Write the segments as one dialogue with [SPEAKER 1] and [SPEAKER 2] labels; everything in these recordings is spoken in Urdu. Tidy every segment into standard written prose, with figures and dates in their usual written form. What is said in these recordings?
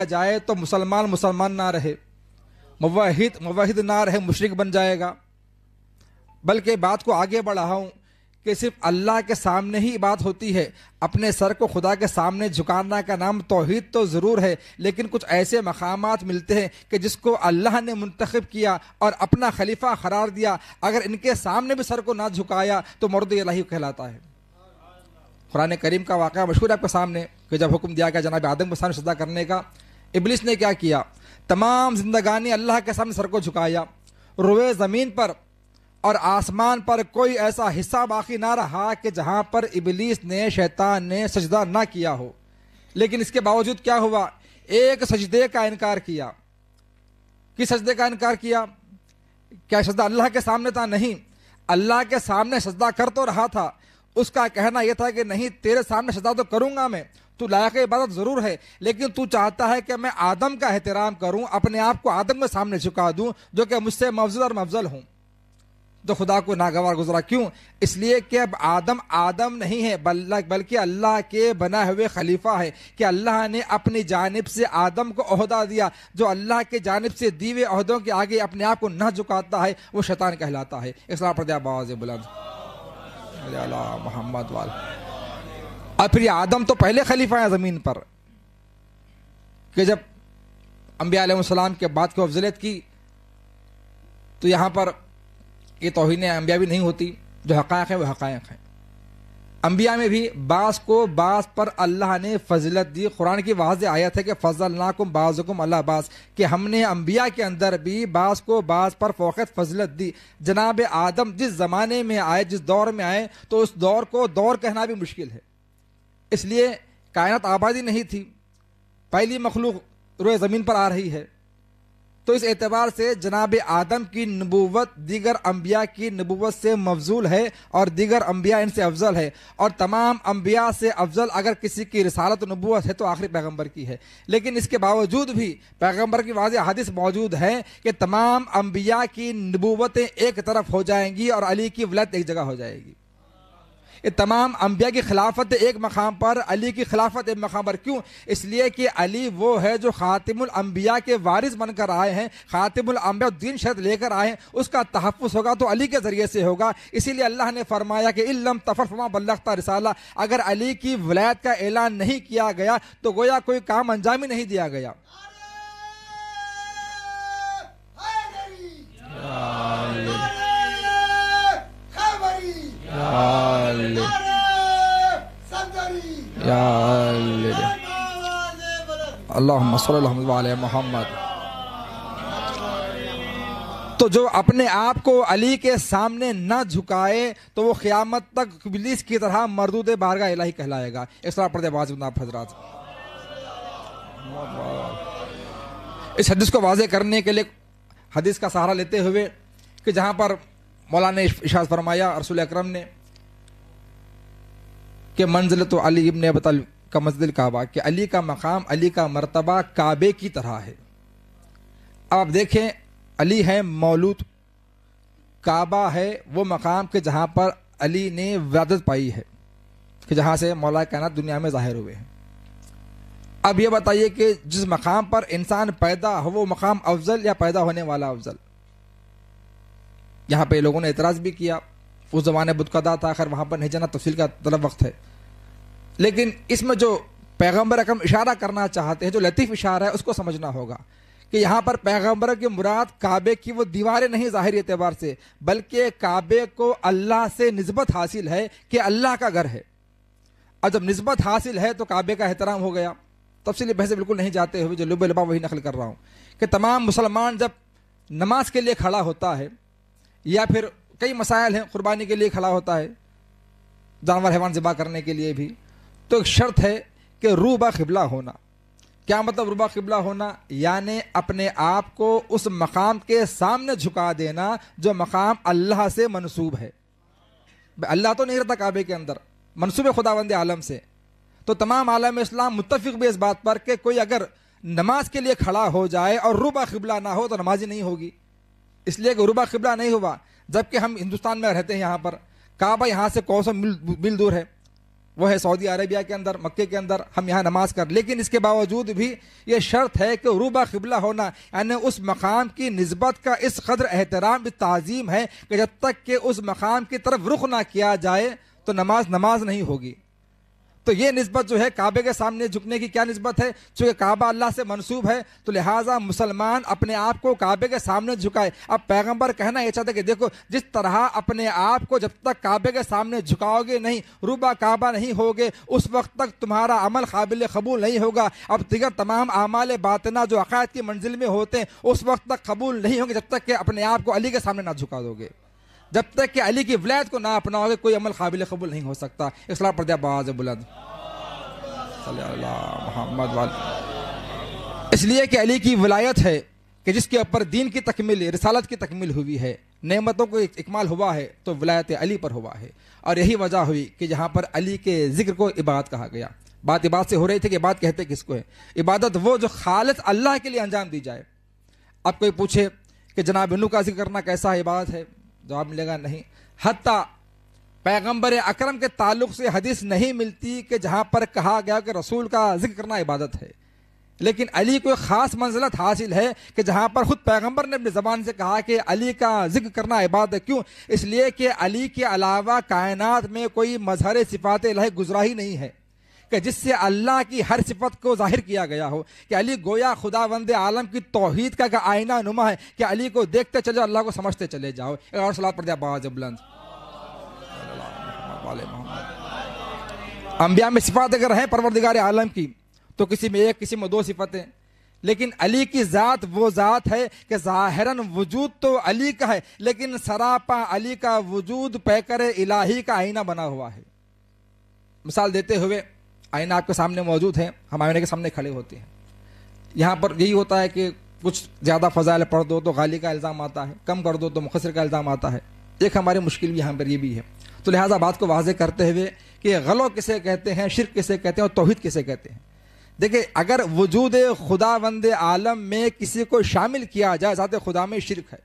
[SPEAKER 1] جائے تو مسلمان مسلمان نہ رہے، موحد نہ رہے، مشرک بن جائے گا۔ بلکہ بات کو آگے بڑھاؤں کہ صرف اللہ کے سامنے ہی بات ہوتی ہے، اپنے سر کو خدا کے سامنے جھکانا کا نام توحید تو ضرور ہے، لیکن کچھ ایسے مقامات ملتے ہیں کہ جس کو اللہ نے منتخب کیا اور اپنا خلیفہ قرار دیا، اگر ان کے سامنے بھی سر کو نہ جھکایا تو مرد الہی کہلاتا ہے۔ قرآن کریم کا واقعہ مشہور ہے آپ کے سامنے کہ جب حکم دیا گیا جناب آدم کے سامنے سجدہ کرنے کا، ابلیس نے کیا کیا؟ تمام زندگانی اللہ کے سامنے سر کو جھکایا، روئے زمین پر اور آسمان پر کوئی ایسا حصہ باقی نہ رہا کہ جہاں پر ابلیس نے، شیطان نے سجدہ نہ کیا ہو۔ لیکن اس کے باوجود کیا ہوا؟ ایک سجدے کا انکار کیا۔ کس سجدے کا انکار کیا؟ کیا سجدہ اللہ کے سامنے تھا؟ نہیں، اللہ کے سامنے سجدہ کر تو رہا تھا، اس کا کہنا یہ تھا کہ نہیں، تیرے سامنے سجدہ تو کروں گا میں، تو لائق عبادت ضرور ہے، لیکن تو چاہتا ہے کہ میں آدم کا احترام کروں، اپنے آپ کو آدم کے سامنے جھکا دوں جو کہ مجھ سے مفضل اور مفضل ہوں، تو خدا کو ناگوار گزرا۔ کیوں؟ اس لیے کہ اب آدم نہیں ہے بلکہ اللہ کے بنا ہوئے خلیفہ ہے، کہ اللہ نے اپنی جانب سے آدم کو عہدہ دیا، جو اللہ کے جانب سے دیوے عہدوں کے آگے اپنے آپ کو نہ جھکاتا ہے وہ شیطان کہلاتا ہے۔ اسلام پڑھ دیا آواز بلند محمد وال۔ اور پھر یہ آدم تو پہلے خلیفہ ہے زمین پر، کہ جب انبیاء علیہ السلام کے بعد کو افضلیت کی تو یہاں پر یہ توہین انبیاء بھی نہیں ہوتی، جو حقائق ہیں وہ حقائق ہیں۔ انبیاء میں بھی بعض کو بعض پر اللہ نے فضیلت دی۔ قرآن کی واضح آیت ہے کہ فضلناکم بعضکم علی بعض، کہ ہم نے انبیاء کے اندر بھی بعض کو بعض پر فوقیت فضیلت دی۔ جناب آدم جس زمانے میں آئے، جس دور میں آئے، تو اس دور کو دور کہنا بھی مشکل ہے، اس لیے کائنات آبادی نہیں تھی، پہلی مخلوق روئے زمین پر آ رہی ہے، تو اس اعتبار سے جناب آدم کی نبوت دیگر انبیاء کی نبوت سے مفضول ہے اور دیگر انبیاء ان سے افضل ہے، اور تمام انبیاء سے افضل اگر کسی کی رسالت و نبوت ہے تو آخری پیغمبر کی ہے۔ لیکن اس کے باوجود بھی پیغمبر کی واضح حدیث موجود ہے کہ تمام انبیاء کی نبوتیں ایک طرف ہو جائیں گی اور علی کی ولایت ایک جگہ ہو جائے گی۔ یہ تمام انبیاء کی خلافت ایک مقام پر، علی کی خلافت ایک مقام پر۔ کیوں؟ اس لیے کہ علی وہ ہے جو خاتم الانبیاء کے وارث بن کر آئے ہیں، خاتم الانبیاء دین شرط لے کر آئے ہیں، اس کا تحفظ ہوگا تو علی کے ذریعے سے ہوگا۔ اسی لیے اللہ نے فرمایا کہ اِن لَمْ تَفْعَلْ فَمَا بَلَّغْتَ رِسَالَتَهُ، اگر علی کی ولایت کا اعلان نہیں کیا گیا تو گویا کوئی کام انجام ہی نہیں دیا گیا۔ اللہم صلی اللہ علیہ محمد۔ تو جو اپنے آپ کو علی کے سامنے نہ جھکائے تو وہ قیامت تک ابلیس کی طرح مردود بارگاہ الہی کہلائے گا۔ اس طرح پڑھتے باز حضرات، اس حدیث کو واضح کرنے کے لیے حدیث کا سہارا لیتے ہوئے کہ جہاں پر مولانا نے ارشاد فرمایا رسول اکرم نے کہ منزلت علی ابن ابی طالب کا مسجد کعبہ، کہ علی کا مقام، علی کا مرتبہ کعبے کی طرح ہے۔ اب آپ دیکھیں، علی ہے مولود، کعبہ ہے وہ مقام کہ جہاں پر علی نے ولادت پائی ہے، کہ جہاں سے مولا کائنات دنیا میں ظاہر ہوئے ہیں۔ اب یہ بتائیے کہ جس مقام پر انسان پیدا ہو وہ مقام افضل یا پیدا ہونے والا افضل؟ یہاں پہ لوگوں نے اعتراض بھی کیا، اس زمانے بتقدا تھا، خیر وہاں پر نہیں جانا، تفصیل کا طلب وقت ہے، لیکن اس میں جو پیغمبر اکرم اشارہ کرنا چاہتے ہیں، جو لطیف اشارہ ہے، اس کو سمجھنا ہوگا کہ یہاں پر پیغمبر کی مراد کعبے کی وہ دیواریں نہیں ظاہری اعتبار سے، بلکہ کعبے کو اللہ سے نسبت حاصل ہے کہ اللہ کا گھر ہے، اور جب نسبت حاصل ہے تو کعبے کا احترام ہو گیا۔ تفصیلی بحث بالکل نہیں جاتے ہوئے جو لب لبا وہی نقل کر رہا ہوں کہ تمام مسلمان جب نماز کے لیے کھڑا ہوتا ہے یا پھر کئی مسائل ہیں، قربانی کے لیے کھڑا ہوتا ہے، جانور حیوان ذبح کرنے کے لیے بھی، تو ایک شرط ہے کہ رو با قبلہ ہونا۔ کیا مطلب رو با قبلہ ہونا؟ یعنی اپنے آپ کو اس مقام کے سامنے جھکا دینا جو مقام اللہ سے منسوب ہے۔ اللہ تو نہیں رہتا کعبے کے اندر، منسوب ہے خداوند عالم سے۔ تو تمام عالم اسلام متفق بھی اس بات پر کہ کوئی اگر نماز کے لیے کھڑا ہو جائے اور رو با قبلہ نہ ہو تو نماز ہی نہیں ہوگی، اس لیے کہ رو با قبلہ نہیں ہوا۔ جبکہ ہم ہندوستان میں رہتے ہیں، یہاں پر کعبہ یہاں سے 100 میل دور ہے، وہ ہے سعودی عربیہ کے اندر، مکے کے اندر، ہم یہاں نماز کر، لیکن اس کے باوجود بھی یہ شرط ہے کہ روبہ قبلہ ہونا، یعنی اس مقام کی نسبت کا اس قدر احترام، اس تعظیم ہے کہ جب تک کہ اس مقام کی طرف رخ نہ کیا جائے تو نماز نہیں ہوگی۔ تو یہ نسبت جو ہے کعبے کے سامنے جھکنے کی کیا نسبت ہے؟ چونکہ کعبہ اللہ سے منسوب ہے تو لہٰذا مسلمان اپنے آپ کو کعبے کے سامنے جھکائے۔ اب پیغمبر کہنا یہ چاہتے کہ دیکھو جس طرح اپنے آپ کو جب تک کعبے کے سامنے جھکاؤ گے نہیں، روبہ کعبہ نہیں ہوگے، اس وقت تک تمہارا عمل قابل قبول نہیں ہوگا۔ اب دیگر تمام اعمال باطنہ جو عقائد کی منزل میں ہوتے ہیں اس وقت تک قبول نہیں ہوں گے جب تک کہ اپنے آپ کو علی کے سامنے نہ جھکا دو گے۔ جب تک کہ علی کی ولایت کو نہ اپناؤ گے کوئی عمل قابل قبول نہیں ہو سکتا۔ اصلاح پڑھ دیا باز بلند صلی اللہ محمد والے۔ اس لیے کہ علی کی ولایت ہے کہ جس کے اوپر دین کی تکمیل، رسالت کی تکمیل ہوئی ہے، نعمتوں کو اکمال ہوا ہے تو ولایت علی پر ہوا ہے۔ اور یہی وجہ ہوئی کہ جہاں پر علی کے ذکر کو عبادت کہا گیا۔ بات عبادت سے ہو رہی تھی کہ عبادت کہتے کس کو ہے؟ عبادت وہ جو خالص اللہ کے لیے انجام دی جائے۔ اب کوئی پوچھے کہ جناب نو کا ذکر کرنا کیسا عبادت ہے؟ جواب ملے گا نہیں۔ حتیٰ پیغمبر اکرم کے تعلق سے حدیث نہیں ملتی کہ جہاں پر کہا گیا کہ رسول کا ذکر کرنا عبادت ہے، لیکن علی کو ایک خاص منزلت حاصل ہے کہ جہاں پر خود پیغمبر نے اپنی زبان سے کہا کہ علی کا ذکر کرنا عبادت ہے۔ کیوں؟ اس لیے کہ علی کے علاوہ کائنات میں کوئی مظہر صفات الہی گزرا ہی نہیں ہے کہ جس سے اللہ کی ہر صفت کو ظاہر کیا گیا ہو، کہ علی گویا خداوند عالم کی توحید کا آئینہ نما ہے کہ علی کو دیکھتے چلے جاؤ، اللہ کو سمجھتے چلے جاؤ۔ ایک اور صلوات پڑھ دیا باز بلند۔ انبیاء میں صفات اگر ہیں پروردگار عالم کی تو کسی میں ایک، کسی میں دو صفتیں، لیکن علی کی ذات وہ ذات ہے کہ ظاہراً وجود تو علی کا ہے لیکن سراپا علی کا وجود پیکر الہی کا آئینہ بنا ہوا ہے۔ مثال دیتے ہوئے، آئینہ آپ کے سامنے موجود ہے، ہم آئینے کے سامنے کھڑے ہوتے ہیں، یہاں پر یہی ہوتا ہے کہ کچھ زیادہ فضائل پڑھ دو تو غالی کا الزام آتا ہے، کم کر دو تو مختصر کا الزام آتا ہے۔ ایک ہماری مشکل بھی یہاں پر یہ بھی ہے، تو لہٰذا بات کو واضح کرتے ہوئے کہ غلو کسے کہتے ہیں، شرک کسے کہتے ہیں اور توحید کسے کہتے ہیں۔ دیکھیں اگر وجود خداوند عالم میں کسی کو شامل کیا جائے ذات خدا میں شرک ہے،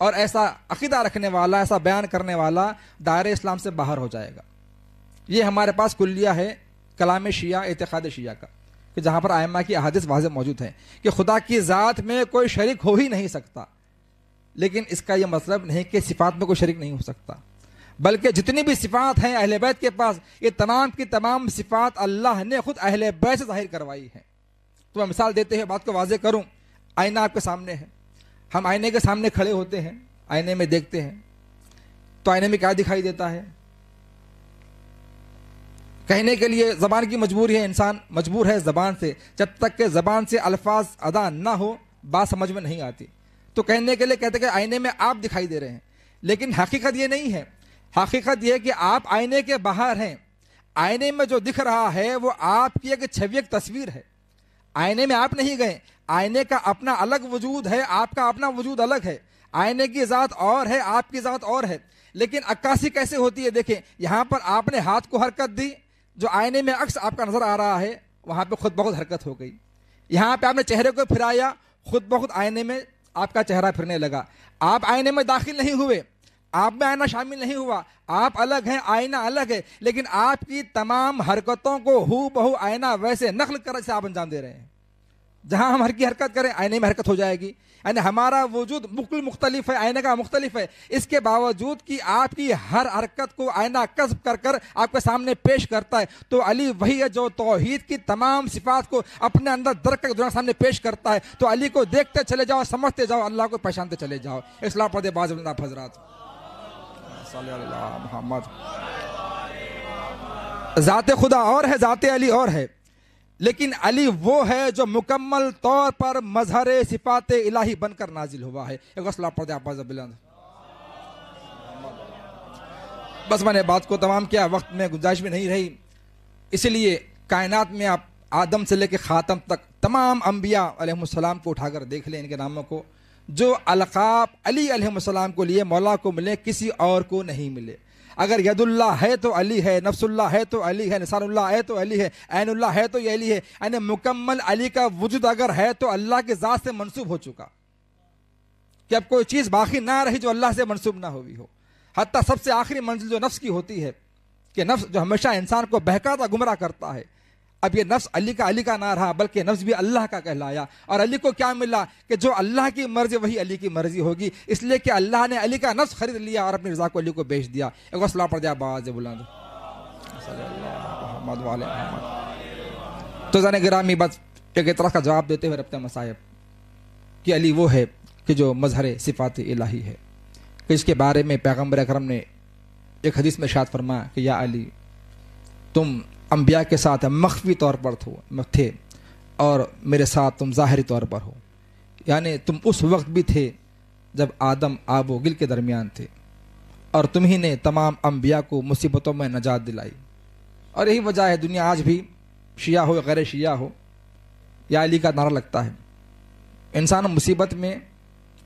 [SPEAKER 1] اور ایسا عقیدہ رکھنے والا، ایسا بیان کرنے والا دائرہ اسلام سے باہر ہو جائے گا۔ یہ ہمارے پاس کلیہ ہے کلام شیعہ، اعتقاد شیعہ کا، کہ جہاں پر ائمہ کی احادیث واضح موجود ہیں کہ خدا کی ذات میں کوئی شریک ہو ہی نہیں سکتا، لیکن اس کا یہ مطلب نہیں کہ صفات میں کوئی شریک نہیں ہو سکتا، بلکہ جتنی بھی صفات ہیں اہل بیت کے پاس، یہ تمام کی تمام صفات اللہ نے خود اہل بیت سے ظاہر کروائی ہیں۔ تو میں مثال دیتے ہوئے بات کو واضح کروں، آئینہ آپ کے سامنے ہے، ہم آئینے کے سامنے کھڑے ہوتے ہیں، آئینے میں دیکھتے ہیں تو آئینے میں کیا دکھائی دیتا ہے؟ کہنے کے لیے زبان کی مجبوری ہے، انسان مجبور ہے زبان سے، جب تک کہ زبان سے الفاظ ادا نہ ہو بات سمجھ میں نہیں آتی، تو کہنے کے لیے کہتے کہ آئینے میں آپ دکھائی دے رہے ہیں، لیکن حقیقت یہ نہیں ہے۔ حقیقت یہ کہ آپ آئینے کے باہر ہیں، آئینے میں جو دکھ رہا ہے وہ آپ کی ایک چھوی، ایک تصویر ہے، آئینے میں آپ نہیں گئے، آئینے کا اپنا الگ وجود ہے، آپ کا اپنا وجود الگ ہے، آئینے کی ذات اور ہے، آپ کی ذات اور ہے، لیکن عکاسی کیسے ہوتی ہے؟ دیکھیں یہاں پر آپ نے ہاتھ کو حرکت دی، جو آئینے میں عکس آپ کا نظر آ رہا ہے وہاں پہ خود بخود حرکت ہو گئی، یہاں پہ آپ نے چہرے کو پھرایا، خود بخود آئینے میں آپ کا چہرہ پھرنے لگا، آپ آئینے میں داخل نہیں ہوئے، آپ میں آئینہ شامل نہیں ہوا، آپ الگ ہیں، آئینہ الگ ہے، لیکن آپ کی تمام حرکتوں کو ہو بہو آئینہ ویسے نقل کر سے آپ انجام دے رہے ہیں۔ جہاں ہم ہر کی حرکت کریں آئینے میں حرکت ہو جائے گی، یعنی ہمارا وجود بالکل مختلف ہے، آئینے کا مختلف ہے، اس کے باوجود کہ آپ کی ہر حرکت کو آئینہ کسب کر کر آپ کے سامنے پیش کرتا ہے۔ تو علی وہی ہے جو توحید کی تمام صفات کو اپنے اندر درک کر دنیا کے سامنے پیش کرتا ہے۔ تو علی کو دیکھتے چلے جاؤ، سمجھتے جاؤ، اللہ کو پہچانتے چلے جاؤ۔ اصلاح پڑھ دے باز حضرات صلی اللہ محمد۔ ذات خدا اور ہے، ذات علی اور ہے، لیکن علی وہ ہے جو مکمل طور پر مظہر صفات الہی بن کر نازل ہوا ہے۔ ایک اصلاح پڑھ دے آواز بلند۔ بس میں نے بات کو تمام کیا، وقت میں گنجائش بھی نہیں رہی، اسی لیے کائنات میں آپ آدم سے لے کے خاتم تک تمام انبیاء علیہ السلام کو اٹھا کر دیکھ لیں، ان کے ناموں کو، جو القاب علی علیہ السلام کو لیے مولا کو ملے، کسی اور کو نہیں ملے۔ اگر ید اللہ ہے تو علی ہے، نفس اللہ ہے تو علی ہے، نثار اللہ ہے تو علی ہے، عین اللہ ہے تو یہ علی ہے، یعنی مکمل علی کا وجود اگر ہے تو اللہ کی ذات سے منسوب ہو چکا، کہ اب کوئی چیز باقی نہ رہی جو اللہ سے منسوب نہ ہوئی ہو۔ حتیٰ سب سے آخری منزل جو نفس کی ہوتی ہے، کہ نفس جو ہمیشہ انسان کو بہکاتا گمراہ کرتا ہے، اب یہ نفس علی کا نہ رہا بلکہ نفس بھی اللہ کا کہلایا، اور علی کو کیا ملا کہ جو اللہ کی مرضی وہی علی کی مرضی ہوگی، اس لیے کہ اللہ نے علی کا نفس خرید لیا اور اپنی رضا کو علی کو بیچ دیا۔ ایک اور سلام پڑھ دیا باز بلند صلی اللہ محمد وعلی محمد۔ تو زن گرامی بس ایک اعتراض کا جواب دیتے ہوئے ربط مصائب کہ علی وہ ہے کہ جو مظہر صفات الہی ہے، کہ اس کے بارے میں پیغمبر اکرم نے ایک حدیث میں ارشاد فرمایا کہ یا علی تم انبیاء کے ساتھ مخفی طور پر تھے اور میرے ساتھ تم ظاہری طور پر ہو، یعنی تم اس وقت بھی تھے جب آدم آب و گل کے درمیان تھے، اور تم ہی نے تمام انبیاء کو مصیبتوں میں نجات دلائی۔ اور یہی وجہ ہے دنیا آج بھی شیعہ ہو غیر شیعہ ہو یا علی کا نعرہ لگتا ہے، انسان مصیبت میں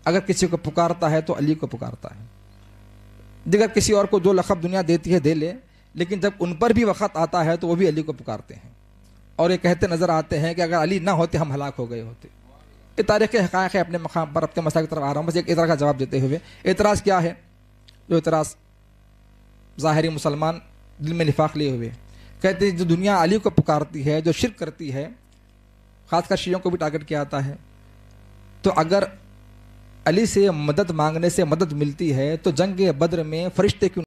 [SPEAKER 1] اگر کسی کو پکارتا ہے تو علی کو پکارتا ہے، دیگر کسی اور کو جو لقب دنیا دیتی ہے دے لے، لیکن جب ان پر بھی وقت آتا ہے تو وہ بھی علی کو پکارتے ہیں، اور یہ کہتے نظر آتے ہیں کہ اگر علی نہ ہوتے ہم ہلاک ہو گئے ہوتے۔ یہ تاریخ حقائق ہے، اپنے مقام پر اپنے مسائل کی طرف آ رہا ہوں، بس ایک اعتراض کا جواب دیتے ہوئے۔ اعتراض کیا ہے؟ جو اعتراض ظاہری مسلمان دل میں نفاق لیے ہوئے کہتے ہیں جو دنیا علی کو پکارتی ہے، جو شرک کرتی ہے، خاص کر شیعوں کو بھی ٹارگٹ کیا جاتا ہے، تو اگر علی سے مدد مانگنے سے مدد ملتی ہے تو جنگ بدر میں فرشتے کیوں